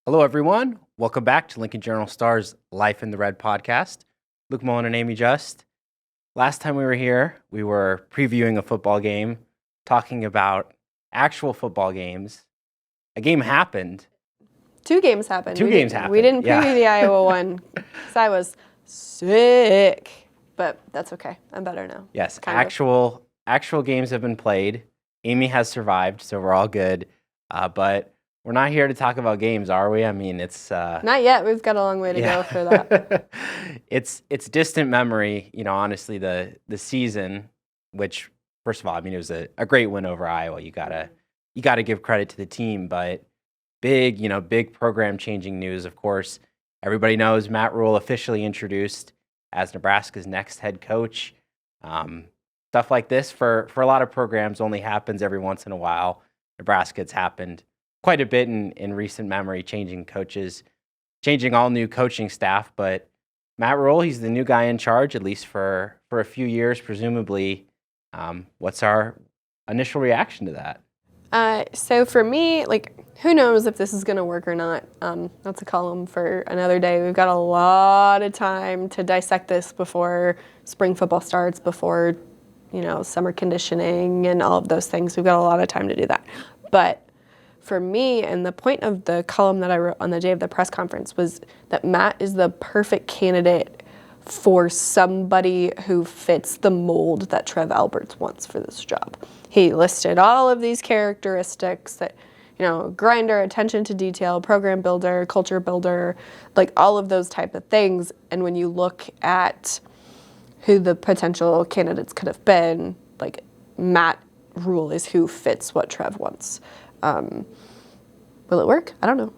Hello, everyone. Welcome back to Lincoln Journal Star's Life in the Red podcast. Luke Mullin and Amie Just. Last time we were here, we were previewing a football game, talking about actual football games. A game happened. Two games happened. We didn't preview the Iowa one because I was sick, but that's okay. I'm better now. Yes, actual games have been played. Amie has survived, so we're all good. But we're not here to talk about games, are we? I mean, it's not yet. We've got a long way to go for that. It's distant memory, honestly, the season, which first of all, I mean, it was a great win over Iowa. You gotta give credit to the team, but big program changing news, of course. Everybody knows Matt Rhule officially introduced as Nebraska's next head coach. Stuff like this for a lot of programs only happens every once in a while. Nebraska, it's happened quite a bit in recent memory, changing coaches, changing all new coaching staff. But Matt Rhule, he's the new guy in charge, at least for a few years, presumably. What's our initial reaction to that? So for me, who knows if this is going to work or not? That's a column for another day. We've got a lot of time to dissect this before spring football starts, before, summer conditioning and all of those things. We've got a lot of time to do that. But for me, and the point of the column that I wrote on the day of the press conference was that Matt is the perfect candidate for somebody who fits the mold that Trev Alberts wants for this job. He listed all of these characteristics that, grinder, attention to detail, program builder, culture builder, all of those type of things. And when you look at who the potential candidates could have been, Matt Rhule is who fits what Trev wants. Will it work? I don't know.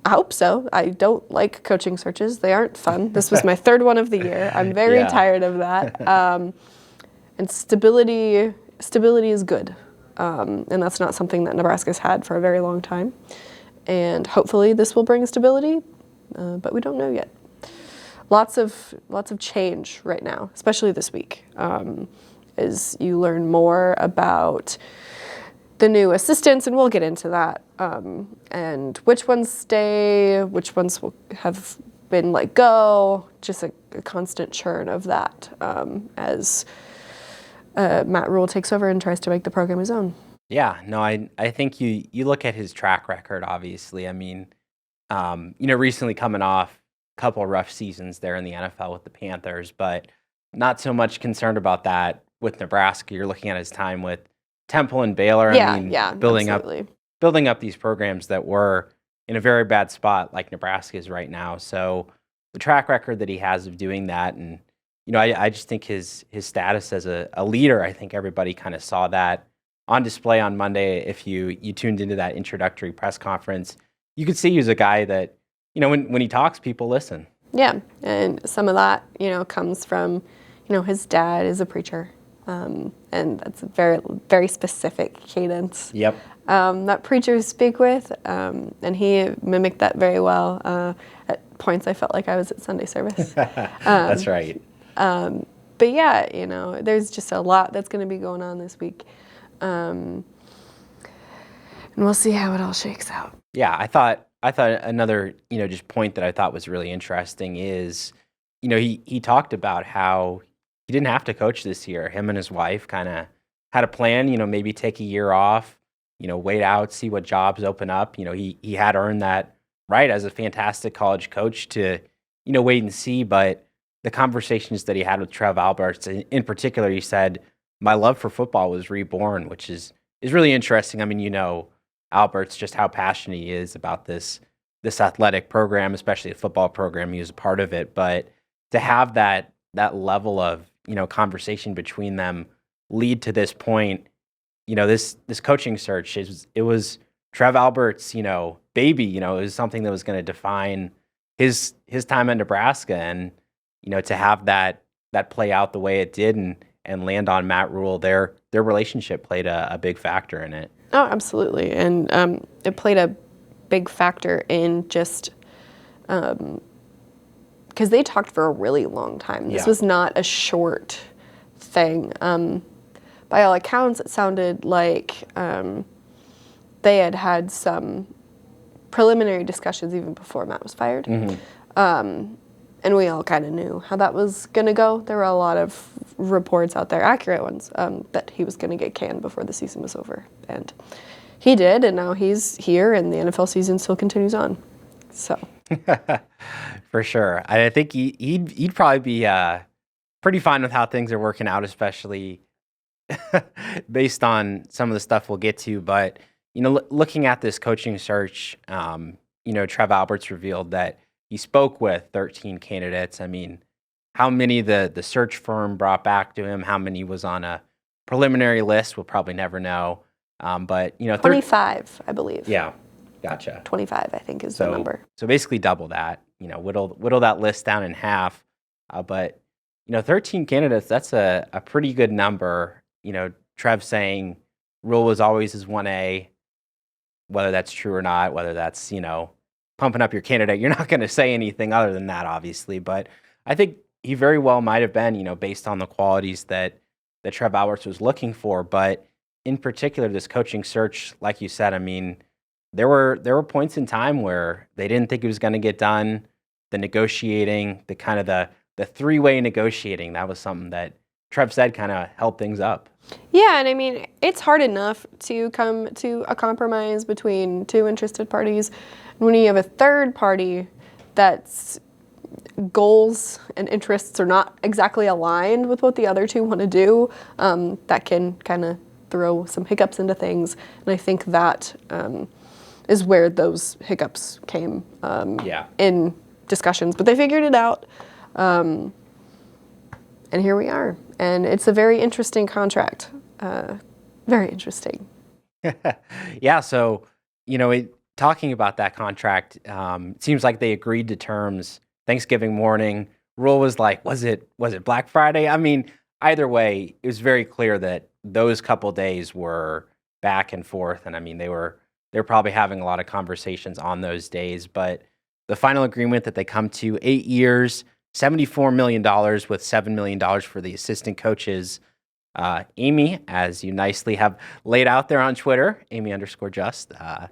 I hope so. I don't like coaching searches. They aren't fun. This was my third one of the year. I'm very tired of that. And stability is good. And that's not something that Nebraska's had for a very long time. And hopefully this will bring stability, but we don't know yet. Lots of change right now, especially this week, as you learn more about the new assistants, and we'll get into that, and which ones stay, which ones will have been let go, just a constant churn of that as Matt Rhule takes over and tries to make the program his own. Yeah, no, I think you look at his track record, obviously. I mean, recently coming off a couple of rough seasons there in the NFL with the Panthers, but not so much concerned about that with Nebraska. You're looking at his time with Temple and Baylor. Building up these programs that were in a very bad spot like Nebraska is right now. So the track record that he has of doing that, and I just think his status as a leader, I think everybody kind of saw that on display on Monday. If you tuned into that introductory press conference, you could see he was a guy that, when he talks, people listen. Yeah, and some of that, comes from, his dad is a preacher. And that's a very, very specific cadence. Yep. That preachers speak with, and he mimicked that very well. At points, I felt like I was at Sunday service. That's right. But yeah, there's just a lot that's going to be going on this week, and we'll see how it all shakes out. Yeah, I thought another, just point that I thought was really interesting is, he talked about how he didn't have to coach this year. Him and his wife kind of had a plan, maybe take a year off, wait out, see what jobs open up. He had earned that right as a fantastic college coach to, wait and see. But the conversations that he had with Trev Alberts, in particular, he said, my love for football was reborn, which is really interesting. I mean, Alberts, just how passionate he is about this athletic program, especially a football program. He was a part of it. But to have that level of, conversation between them lead to this point, this coaching search it was Trev Alberts, baby, it was something that was going to define his time in Nebraska, and, to have that play out the way it did and land on Matt Rhule, their relationship played a big factor in it. Oh, absolutely. And it played a big factor in just because they talked for a really long time. This was not a short thing. By all accounts, it sounded like they had some preliminary discussions even before Matt was fired. And we all kind of knew how that was going to go. There were a lot of reports out there, accurate ones, that he was going to get canned before the season was over. And he did, and now he's here, and the NFL season still continues on. So, for sure. I think he'd probably be pretty fine with how things are working out, especially based on some of the stuff we'll get to. But, looking at this coaching search, Trev Alberts revealed that he spoke with 13 candidates. I mean, how many the search firm brought back to him, how many was on a preliminary list, we'll probably never know. But 25, I believe. Yeah, gotcha. 25, I think, is the number. So basically double that. Whittle that list down in half. But 13 candidates, that's a pretty good number. Trev saying Rhule was always his 1A, whether that's true or not, whether that's pumping up your candidate. You're not going to say anything other than that, obviously. But I think he very well might have been, based on the qualities that Trev Alberts was looking for. But in particular, this coaching search, like you said, I mean, there were points in time where they didn't think it was going to get done. The negotiating, the kind of the three-way negotiating, that was something that Trev said kind of held things up. Yeah, and I mean, it's hard enough to come to a compromise between two interested parties. When you have a third party that's goals and interests are not exactly aligned with what the other two want to do, that can kind of throw some hiccups into things. And I think that is where those hiccups came in discussions. But they figured it out, and here we are. And it's a very interesting contract. Very interesting. Yeah, so, talking about that contract, it seems like they agreed to terms Thanksgiving morning. Rhule was like, was it Black Friday? I mean, either way, it was very clear that those couple days were back and forth. And I mean, they were probably having a lot of conversations on those days. But the final agreement that they come to, 8 years, $74 million with $7 million for the assistant coaches. Amie, as you nicely have laid out there on Twitter, Amie_just.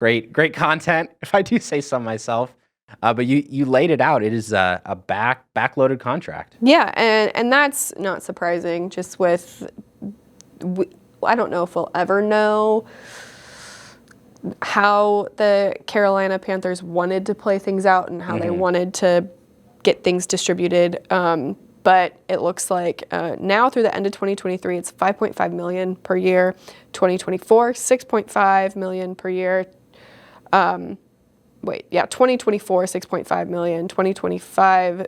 Great content, if I do say so myself. But you laid it out. It is a backloaded contract. Yeah, and that's not surprising. Just with, I don't know if we'll ever know how the Carolina Panthers wanted to play things out and how they wanted to get things distributed. But it looks like now through the end of 2023, it's $5.5 million per year. 2024, $6.5 million per year. 2024, $6.5 million. 2025,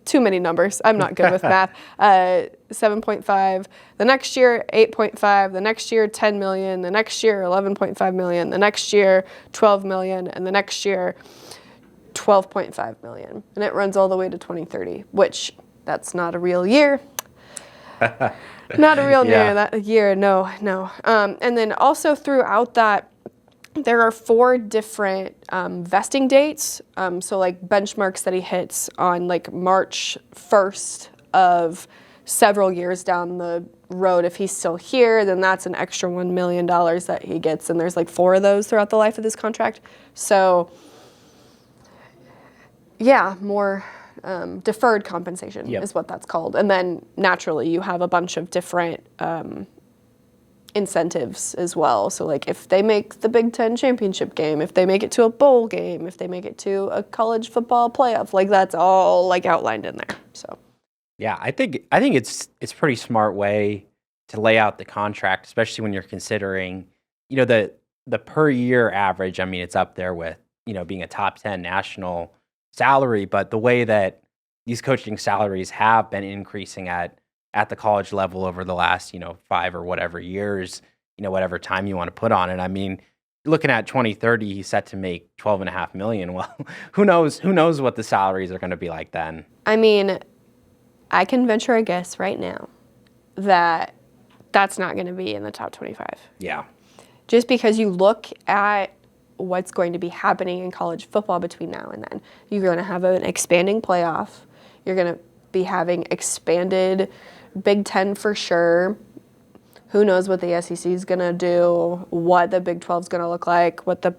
too many numbers. I'm not good with math. 7.5. The next year, 8.5. The next year, 10 million. The next year, 11.5 million. The next year, 12 million. And the next year, 12.5 million. And it runs all the way to 2030, which that's not a real year. Not a real year, no. And then also throughout that, there are 4 different vesting dates. So like benchmarks that he hits on like March 1st of several years down the road. If he's still here, then that's an extra $1 million that he gets. And there's like 4 of those throughout the life of this contract. So yeah, more deferred compensation is what that's called. And then naturally you have a bunch of different incentives as well. So like if they make the Big Ten championship game, if they make it to a bowl game, if they make it to a college football playoff, like that's all like outlined in there. So yeah, I think it's pretty smart way to lay out the contract, especially when you're considering, the per year average. I mean, it's up there with, being a top 10 national salary, but the way that these coaching salaries have been increasing at the college level over the last, 5 or whatever years, whatever time you want to put on it. I mean, looking at 2030, he's set to make $12.5 million. Well, who knows what the salaries are going to be like then. I mean, I can venture a guess right now that that's not going to be in the top 25. Yeah. Just because you look at what's going to be happening in college football between now and then. You're going to have an expanding playoff. You're going to be having expanded Big Ten for sure. Who knows what the SEC is going to do, what the Big 12 is going to look like, what the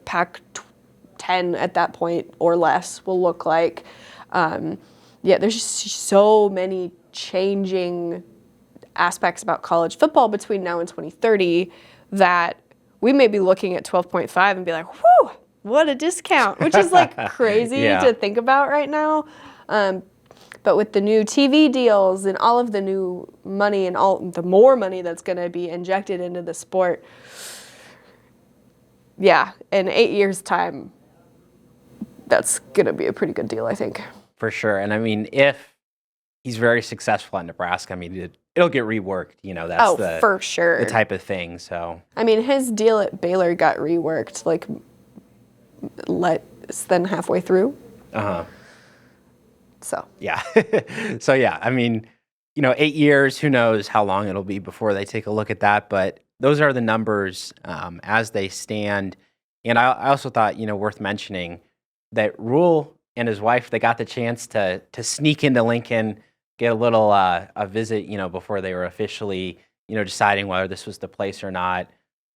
10 at that point or less will look like. There's just so many changing aspects about college football between now and 2030 that we may be looking at 12.5 and be like, whew, what a discount, which is like crazy to think about right now. But with the new TV deals and all of the new money and all the more money that's going to be injected into the sport, in 8 years' time, that's going to be a pretty good deal, I think. For sure. And I mean, if he's very successful at Nebraska, I mean, it'll get reworked. That's for sure. The type of thing. So I mean, his deal at Baylor got reworked like less than halfway through. So yeah. I mean, 8 years, who knows how long it'll be before they take a look at that. But those are the numbers as they stand. And I also thought, worth mentioning that Rhule and his wife, they got the chance to sneak into Lincoln, get a little a visit, before they were officially, deciding whether this was the place or not.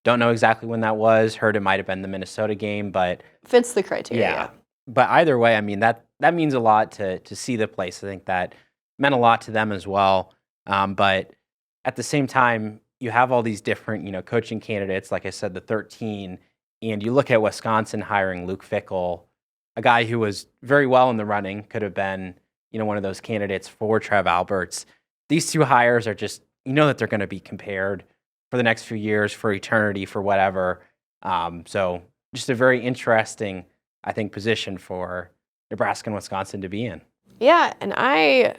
Don't know exactly when that was. Heard it might have been the Minnesota game, but fits the criteria. Yeah. But either way, I mean, that means a lot to see the place. I think that meant a lot to them as well. But at the same time, you have all these different, coaching candidates, like I said, the 13, and you look at Wisconsin hiring Luke Fickell, a guy who was very well in the running, could have been, one of those candidates for Trev Alberts. These two hires are just, that they're going to be compared for the next few years, for eternity, for whatever. So just a very interesting, I think, position for Nebraska and Wisconsin to be in. Yeah, and I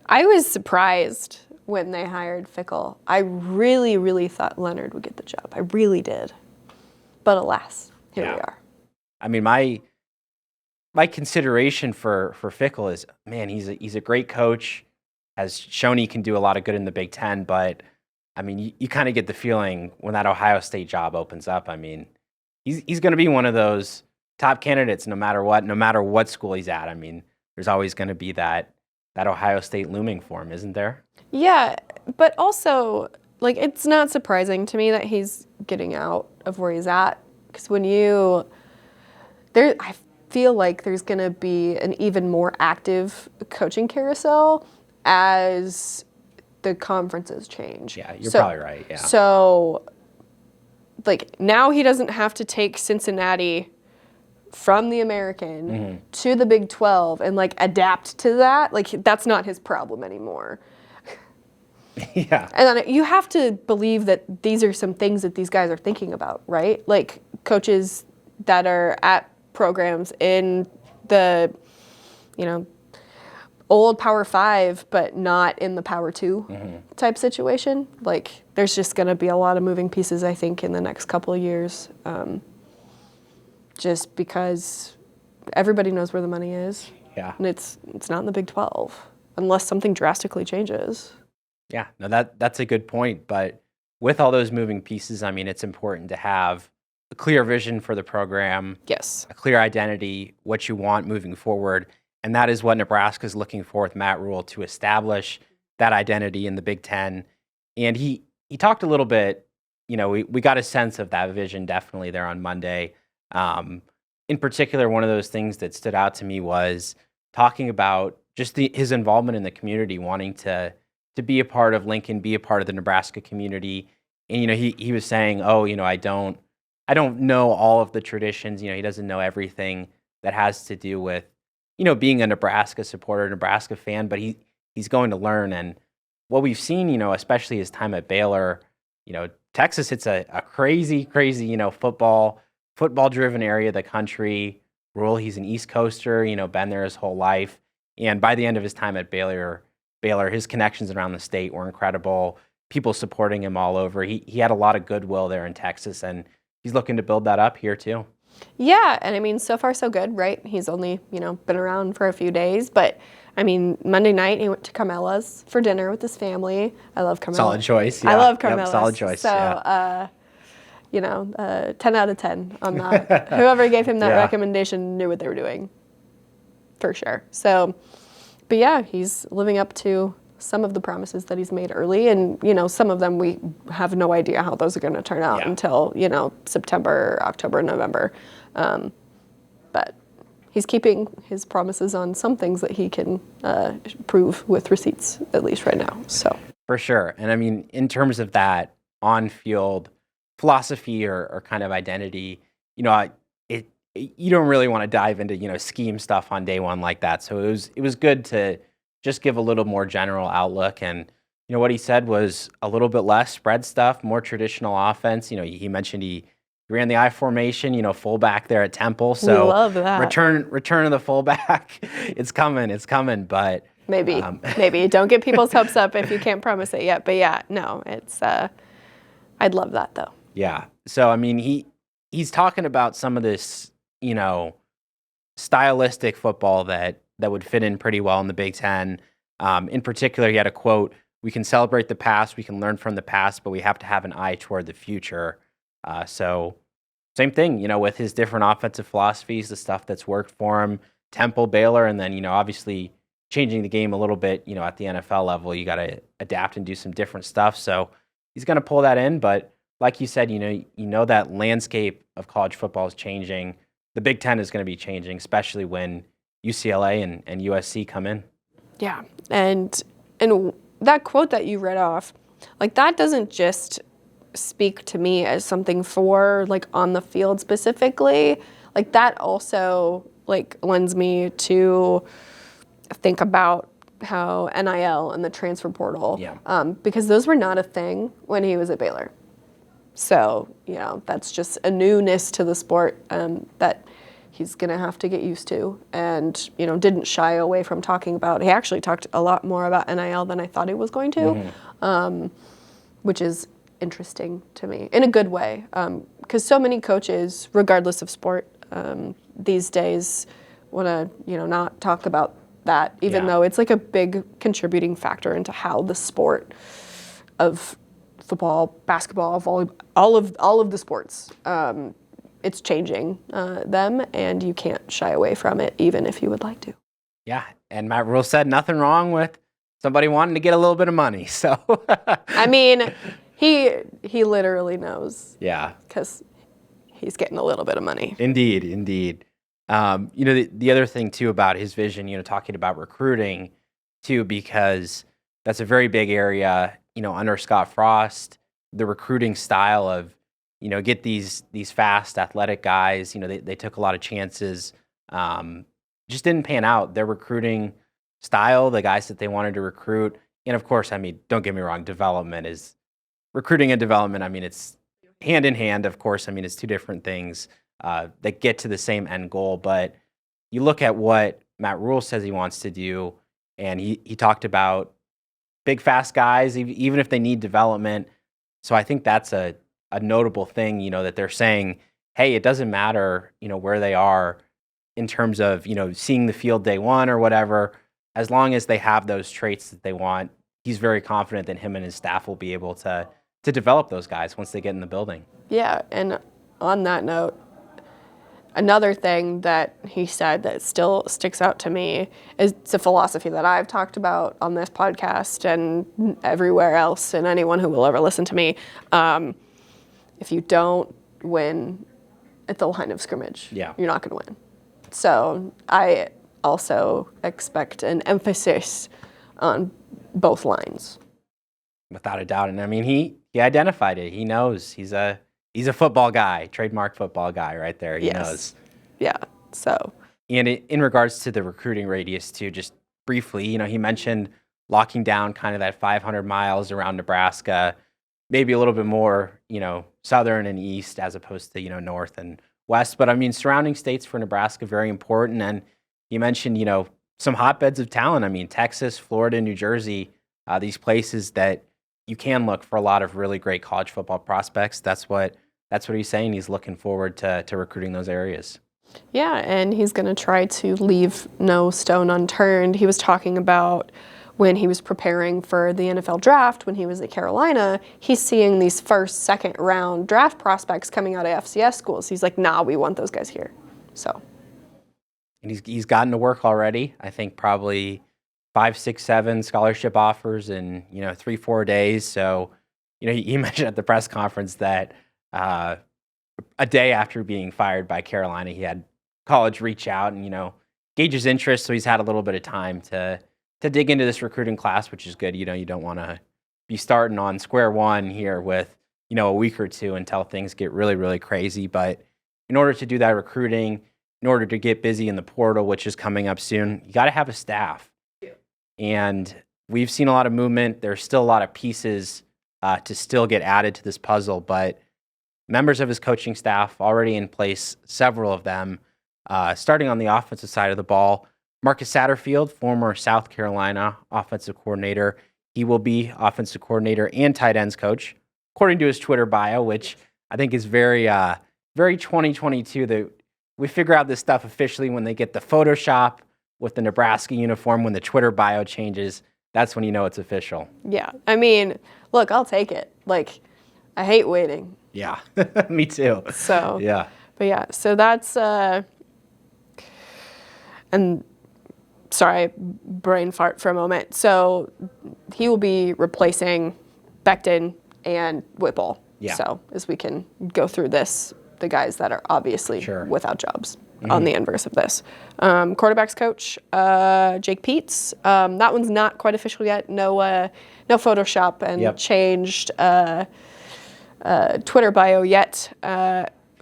was surprised when they hired Fickell. I really, really thought Leonard would get the job. I really did. But alas, here we are. I mean, my consideration for Fickell is, man, he's a great coach, has shown he can do a lot of good in the Big Ten, but I mean, you kind of get the feeling when that Ohio State job opens up, I mean, he's going to be one of those top candidates no matter what school he's at. I mean, there's always going to be that Ohio State looming for him, isn't there? Yeah, but also, like, it's not surprising to me that he's getting out of where he's at, because I feel like there's going to be an even more active coaching carousel as the conferences change. Yeah, you're probably right. Yeah. So, like, now he doesn't have to take Cincinnati from the American to the Big 12 and, like, adapt to that. Like, that's not his problem anymore. Yeah. And then you have to believe that these are some things that these guys are thinking about, right? Like, coaches that are at programs in the, old Power 5, but not in the Power 2 type situation. Like, there's just going to be a lot of moving pieces, I think, in the next couple of years. Just because everybody knows where the money is. Yeah. And it's not in the Big 12, unless something drastically changes. Yeah, no, that's a good point. But with all those moving pieces, I mean, it's important to have a clear vision for the program. Yes. A clear identity, what you want moving forward. And that is what Nebraska is looking for with Matt Rhule, to establish that identity in the Big Ten. And he talked a little bit, we got a sense of that vision definitely there on Monday. In particular, one of those things that stood out to me was talking about just his involvement in the community, wanting to be a part of Lincoln, be a part of the Nebraska community. And, he was saying, I don't know all of the traditions. He doesn't know everything that has to do with, being a Nebraska supporter, Nebraska fan, but he's going to learn. And what we've seen, especially his time at Baylor, Texas, it's a crazy, football-driven area of the country. Rhule, he's an East Coaster, been there his whole life. And by the end of his time at Baylor, his connections around the state were incredible. People supporting him all over. He had a lot of goodwill there in Texas, and he's looking to build that up here too. Yeah, and I mean, so far so good, right? He's only, been around for a few days, but I mean, Monday night he went to Carmela's for dinner with his family. I love Carmela. Solid choice. Yeah. I love Carmela's. Yep, solid choice. So, 10 out of 10 on that. Whoever gave him that recommendation knew what they were doing, for sure. So, but yeah, he's living up to some of the promises that he's made early, and some of them we have no idea how those are going to turn out until September, October, November. he's keeping his promises on some things that he can prove with receipts, at least right now. So For sure. And I mean, in terms of that on-field philosophy or kind of identity, you don't really want to dive into, scheme stuff on day one like that. So it was good to just give a little more general outlook. And, what he said was a little bit less spread stuff, more traditional offense. He mentioned he ran the I formation, fullback there at Temple. So we love that. Return of the fullback. It's coming, but maybe don't get people's hopes up if you can't promise it yet. But yeah, no, it's I'd love that though. Yeah. So I mean, he's talking about some of this, stylistic football that would fit in pretty well in the Big Ten. In particular, he had a quote: "We can celebrate the past, we can learn from the past, but we have to have an eye toward the future." So same thing, with his different offensive philosophies, the stuff that's worked for him, Temple, Baylor, and then, obviously changing the game a little bit, at the NFL level, you got to adapt and do some different stuff. So he's going to pull that in. But like you said, that landscape of college football is changing. The Big Ten is going to be changing, especially when UCLA and USC come in. Yeah. And that quote that you read off, like that doesn't just speak to me as something for like on the field specifically. Like that also like lends me to think about how NIL and the transfer portal, because those were not a thing when he was at Baylor. So, that's just a newness to the sport that he's going to have to get used to, and, didn't shy away from talking about. He actually talked a lot more about NIL than I thought he was going to, which is interesting to me in a good way, because so many coaches, regardless of sport, these days want to, not talk about that, even though it's like a big contributing factor into how the sport of football, basketball, volleyball, all of the sports, it's changing them, and you can't shy away from it, even if you would like to. Yeah, and Matt Rhule said nothing wrong with somebody wanting to get a little bit of money. So I mean, he literally knows. Yeah, because he's getting a little bit of money. Indeed. The other thing too about his vision, talking about recruiting too, because that's a very big area. Under Scott Frost, the recruiting style of, get these fast, athletic guys. They took a lot of chances. Just didn't pan out. Their recruiting style, the guys that they wanted to recruit, and of course, I mean, don't get me wrong, recruiting and development. I mean, it's hand in hand. Of course, I mean, it's two different things that get to the same end goal. But you look at what Matt Rhule says he wants to do, and he talked about big, fast guys, even if they need development. So I think that's a notable thing, that they're saying, hey, it doesn't matter, where they are in terms of, seeing the field day one or whatever, as long as they have those traits that they want. He's very confident that him and his staff will be able to develop those guys once they get in the building. Yeah, and on that note, another thing that he said that still sticks out to me is it's a philosophy that I've talked about on this podcast and everywhere else, and anyone who will ever listen to me. If you don't win at the line of scrimmage, you're not going to win. So I also expect an emphasis on both lines. Without a doubt. And I mean, he identified it. He knows he's a football guy, trademark football guy right there. He knows. Yeah. So. And in regards to the recruiting radius too, just briefly, he mentioned locking down kind of that 500 miles around Nebraska, maybe a little bit more, southern and east as opposed to, north and west. But I mean, surrounding states for Nebraska, very important. And you mentioned, some hotbeds of talent. I mean, Texas, Florida, New Jersey, these places that you can look for a lot of really great college football prospects. That's what he's saying. He's looking forward to recruiting those areas. Yeah, and he's going to try to leave no stone unturned. He was talking about when he was preparing for the NFL draft, when he was at Carolina, he's seeing these first, second round draft prospects coming out of FCS schools. He's like, nah, we want those guys here. So. And he's gotten to work already. I think probably 5, 6, 7 scholarship offers in 3-4 days. So he mentioned at the press conference that a day after being fired by Carolina, he had college reach out and, gauge his interest. So he's had a little bit of time to dig into this recruiting class, which is good. You don't want to be starting on square one here with, a week or two until things get really, really crazy. But in order to do that recruiting, in order to get busy in the portal, which is coming up soon, you got to have a staff. Yeah. And we've seen a lot of movement. There's still a lot of pieces to still get added to this puzzle, but members of his coaching staff already in place, several of them, starting on the offensive side of the ball. Marcus Satterfield, former South Carolina offensive coordinator. He will be offensive coordinator and tight ends coach, according to his Twitter bio, which I think is very 2022. That we figure out this stuff officially when they get the Photoshop with the Nebraska uniform, when the Twitter bio changes. That's when you know it's official. Yeah. I mean, look, I'll take it. Like, I hate waiting. Yeah. Me too. So, yeah. But yeah, so that's, and sorry, brain fart for a moment. So he will be replacing Becton and Whipple. Yeah. So as we can go through this, the guys that are obviously without jobs on the inverse of this. Quarterbacks coach, Jake Peets. That one's not quite official yet. No Photoshop and changed Twitter bio yet.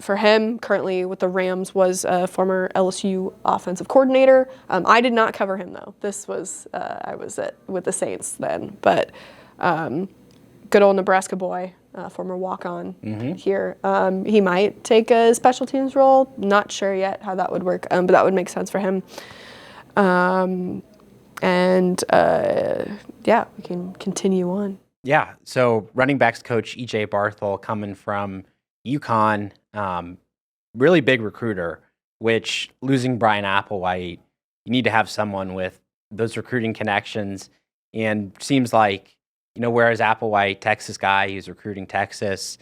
For him, currently with the Rams, was a former LSU offensive coordinator. I did not cover him, though. This was, I was with the Saints then. But good old Nebraska boy, former walk-on here. He might take a special teams role. Not sure yet how that would work, but that would make sense for him. We can continue on. Yeah, so running backs coach E.J. Barthel coming from UConn, really big recruiter, which losing Brian Applewhite, you need to have someone with those recruiting connections. And seems like, whereas Applewhite, Texas guy, he was recruiting Texas,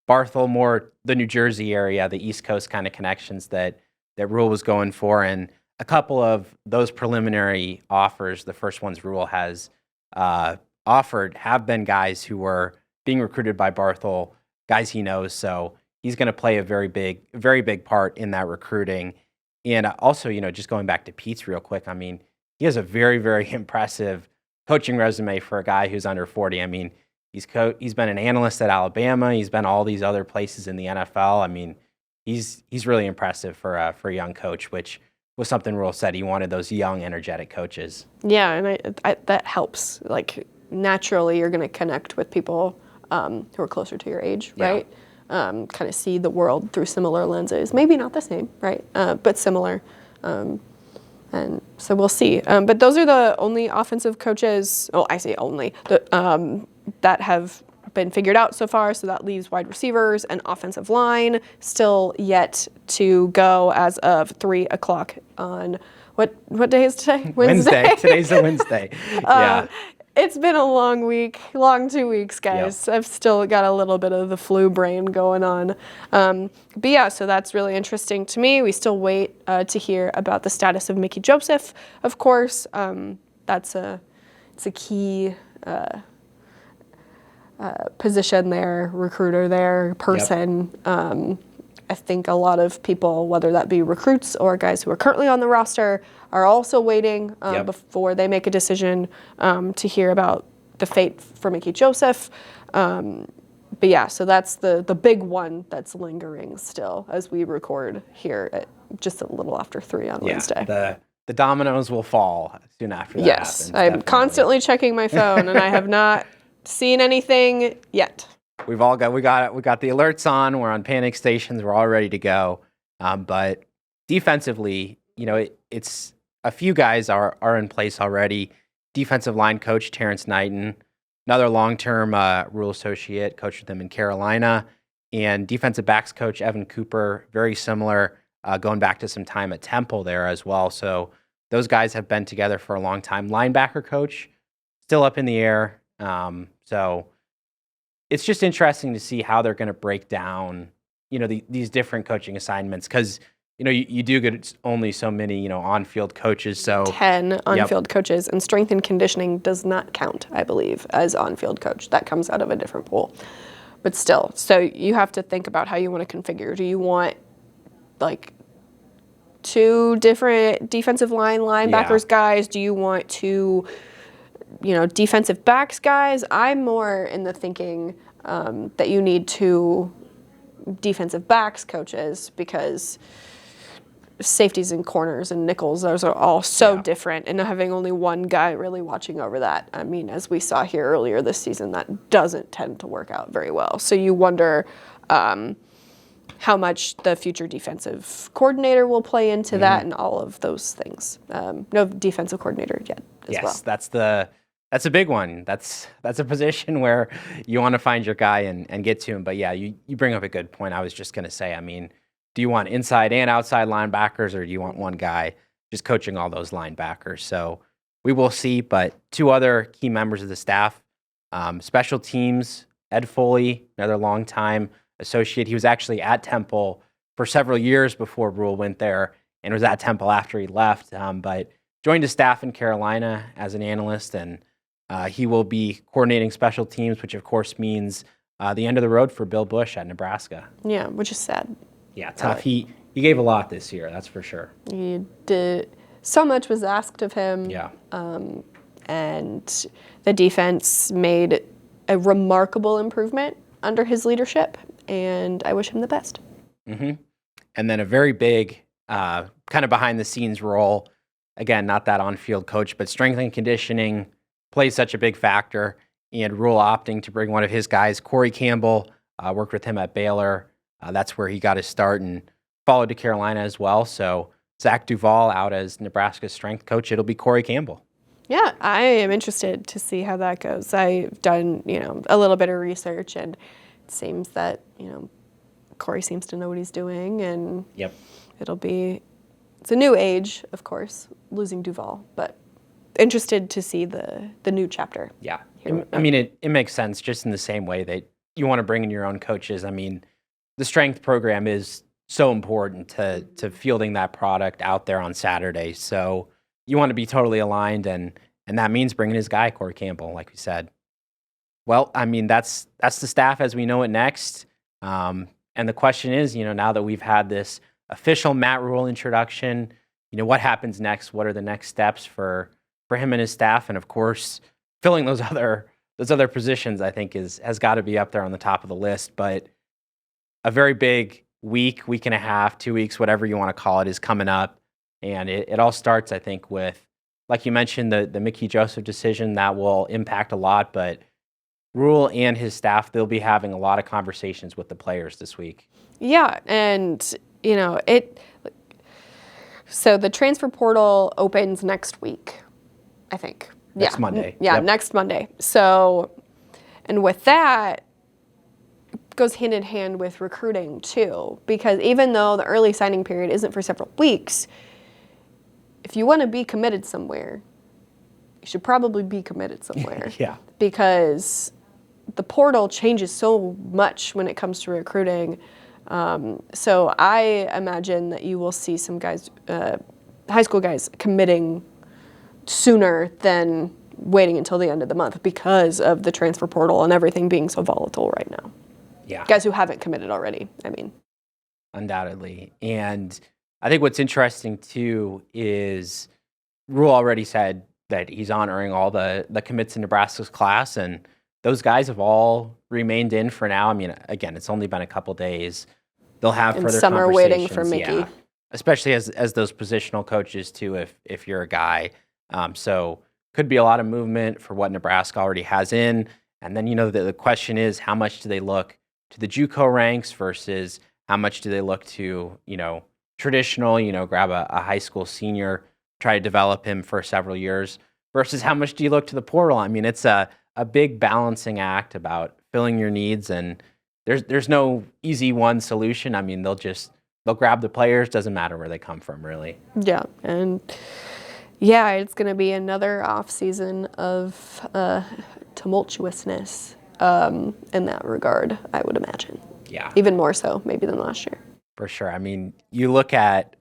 Barthel more the New Jersey area, the East Coast kind of connections that Rhule was going for. And a couple of those preliminary offers, the first ones Rhule has offered, have been guys who were being recruited by Barthel, guys he knows. So he's going to play a very big part in that recruiting. And also, just going back to Pete's real quick, I mean, he has a very, very impressive coaching resume for a guy who's under 40. I mean, he's been an analyst at Alabama. He's been all these other places in the NFL. I mean, he's really impressive for a young coach, which was something Rhule said. He wanted those young, energetic coaches. Yeah, and I that helps. Like, naturally, you're going to connect with people who are closer to your age, right? Kind of see the world through similar lenses. Maybe not the same, right? But similar. And so we'll see. But those are the only offensive coaches, I say only, that have been figured out so far. So that leaves wide receivers and offensive line still yet to go as of 3 o'clock on, what day is today? Wednesday. Today's a Wednesday. Yeah. It's been a long week, long 2 weeks, guys. Yep. I've still got a little bit of the flu brain going on. But yeah, so that's really interesting to me. We still wait to hear about the status of Mickey Joseph, of course. It's a key position there, recruiter there, person. Yep. I think a lot of people, whether that be recruits or guys who are currently on the roster, are also waiting before they make a decision to hear about the fate for Mickey Joseph. But yeah, so that's the big one that's lingering still as we record here at just a little after 3 on Wednesday. The dominoes will fall soon after that happens. Yes, I'm definitely constantly checking my phone, and I have not seen anything yet. We got the alerts on. We're on panic stations. We're all ready to go. But defensively, it's a few guys are in place already. Defensive line coach Terrence Knighton, another long-term Rhule associate, coached with him in Carolina, and defensive backs coach Evan Cooper, very similar, going back to some time at Temple there as well. So those guys have been together for a long time. Linebacker coach, still up in the air. So it's just interesting to see how they're going to break down, these different coaching assignments, because you do get only so many, on-field coaches. So 10 on-field coaches, and strength and conditioning does not count, I believe, as on-field coach. That comes out of a different pool. But still, so you have to think about how you want to configure. Do you want 2 different defensive linebackers guys? Do you want 2, defensive backs guys? I'm more in the thinking that you need 2 defensive backs coaches because safeties and corners and nickels, those are all so different, and having only one guy really watching over that, I mean, as we saw here earlier this season, that doesn't tend to work out very well. So you wonder how much the future defensive coordinator will play into that and all of those things. No defensive coordinator yet as well. Yes, that's a big one. That's a position where you want to find your guy and get to him. But yeah, you bring up a good point. I was just going to say, I mean, do you want inside and outside linebackers, or do you want one guy just coaching all those linebackers? So we will see. But 2 other key members of the staff, special teams, Ed Foley, another longtime associate. He was actually at Temple for several years before Rhule went there, and was at Temple after he left. But joined the staff in Carolina as an analyst, and he will be coordinating special teams, which of course means the end of the road for Bill Busch at Nebraska. Yeah, which is sad. Yeah, tough. He gave a lot this year, that's for sure. He did. So much was asked of him. Yeah. And the defense made a remarkable improvement under his leadership, and I wish him the best. Mm-hmm. And then a very big kind of behind-the-scenes role. Again, not that on-field coach, but strength and conditioning plays such a big factor. And Rhule opting to bring one of his guys, Corey Campbell, worked with him at Baylor. That's where he got his start and followed to Carolina as well. So Zach Duvall out as Nebraska's strength coach. It'll be Corey Campbell. Yeah, I am interested to see how that goes. I've done, a little bit of research, and it seems that, Corey seems to know what he's doing, and it's a new age, of course, losing Duvall, but interested to see the new chapter. Yeah, I mean, it makes sense just in the same way that you want to bring in your own coaches. I mean, the strength program is so important to fielding that product out there on Saturday. So you want to be totally aligned, and that means bringing his guy, Corey Campbell, like we said. Well, I mean, that's the staff as we know it next. And the question is, now that we've had this official Matt Rhule introduction, what happens next? What are the next steps for him and his staff? And of course, filling those other positions, I think has got to be up there on the top of the list. But a very big week and a half, 2 weeks, whatever you want to call it, is coming up. And it all starts, I think, with, like you mentioned, the Mickey Joseph decision. That will impact a lot. But Rhule and his staff, they'll be having a lot of conversations with the players this week. Yeah, and, so the transfer portal opens next week, I think. Next Monday. Yeah, Yep. Next Monday. So, and with that, goes hand in hand with recruiting too, because even though the early signing period isn't for several weeks, if you want to be committed somewhere, you should probably be committed somewhere. Yeah. Because the portal changes so much when it comes to recruiting. So I imagine that you will see some guys, high school guys, committing sooner than waiting until the end of the month because of the transfer portal and everything being so volatile right now. Yeah. Guys who haven't committed already, I mean. Undoubtedly. And I think what's interesting, too, is Rhule already said that he's honoring all the commits in Nebraska's class, and those guys have all remained in for now. I mean, again, it's only been a couple days. They'll have And further some are conversations. waiting for Mickey. Yeah. Especially as those positional coaches, too, if you're a guy. So could be a lot of movement for what Nebraska already has in. And then, the question is, how much do they look to the JUCO ranks versus how much do they look to, traditional, grab a high school senior, try to develop him for several years, versus how much do you look to the portal? I mean, it's a big balancing act about filling your needs, and there's no easy one solution. I mean, they'll grab the players, doesn't matter where they come from, really. Yeah, and yeah, it's going to be another off season of tumultuousness in that regard, I would imagine. Yeah. Even more so, maybe, than last year. For sure. I mean, you look at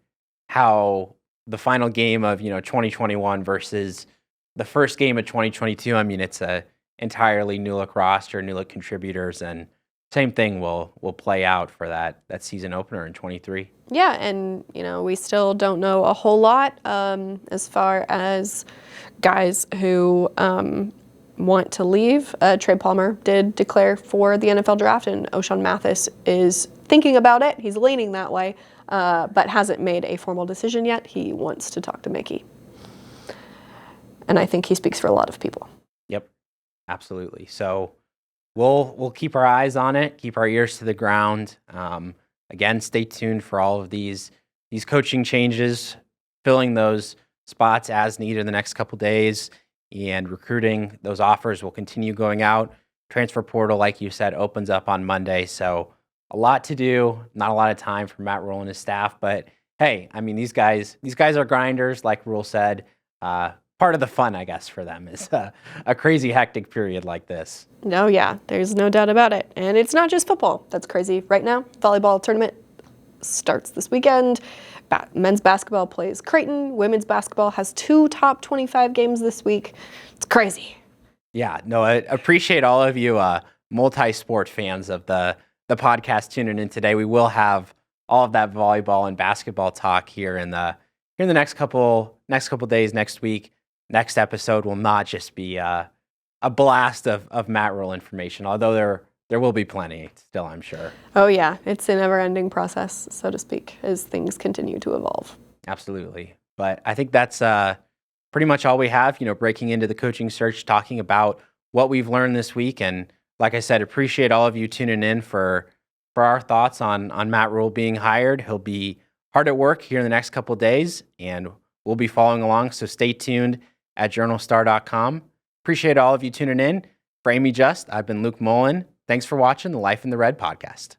how the final game of, 2021 versus the first game of 2022, I mean, it's a entirely new look roster, new look contributors, and same thing will play out for that season opener in 23. Yeah, and we still don't know a whole lot as far as guys who want to leave. Trey Palmer did declare for the NFL draft, and O'Shawn Mathis is thinking about it. He's leaning that way, but hasn't made a formal decision yet. He wants to talk to Mickey, and I think he speaks for a lot of people. Yep, absolutely. So we'll keep our eyes on it, keep our ears to the ground. Again, stay tuned for all of these coaching changes, filling those spots as needed in the next couple days, and recruiting. Those offers will continue going out. Transfer portal, like you said, opens up on Monday. So a lot to do, not a lot of time for Matt Rhule and his staff. But hey, I mean, these guys are grinders, like Rhule said. Part of the fun, I guess, for them is a crazy, hectic period like this. No, yeah, there's no doubt about it. And it's not just football that's crazy right now. Volleyball tournament starts this weekend. Men's basketball plays Creighton. Women's basketball has 2 top 25 games this week. It's crazy. Yeah, no, I appreciate all of you multi-sport fans of the podcast tuning in today. We will have all of that volleyball and basketball talk here in the next couple days, next week. Next episode will not just be a blast of Matt Rhule information, although there will be plenty still, I'm sure. Oh yeah, it's a never-ending process, so to speak, as things continue to evolve. Absolutely. But I think that's pretty much all we have, breaking into the coaching search, talking about what we've learned this week. And like I said, appreciate all of you tuning in for our thoughts on Matt Rhule being hired. He'll be hard at work here in the next couple of days, and we'll be following along. So stay tuned at journalstar.com. Appreciate all of you tuning in. For Amie Just, I've been Luke Mullin. Thanks for watching the Life in the Red podcast.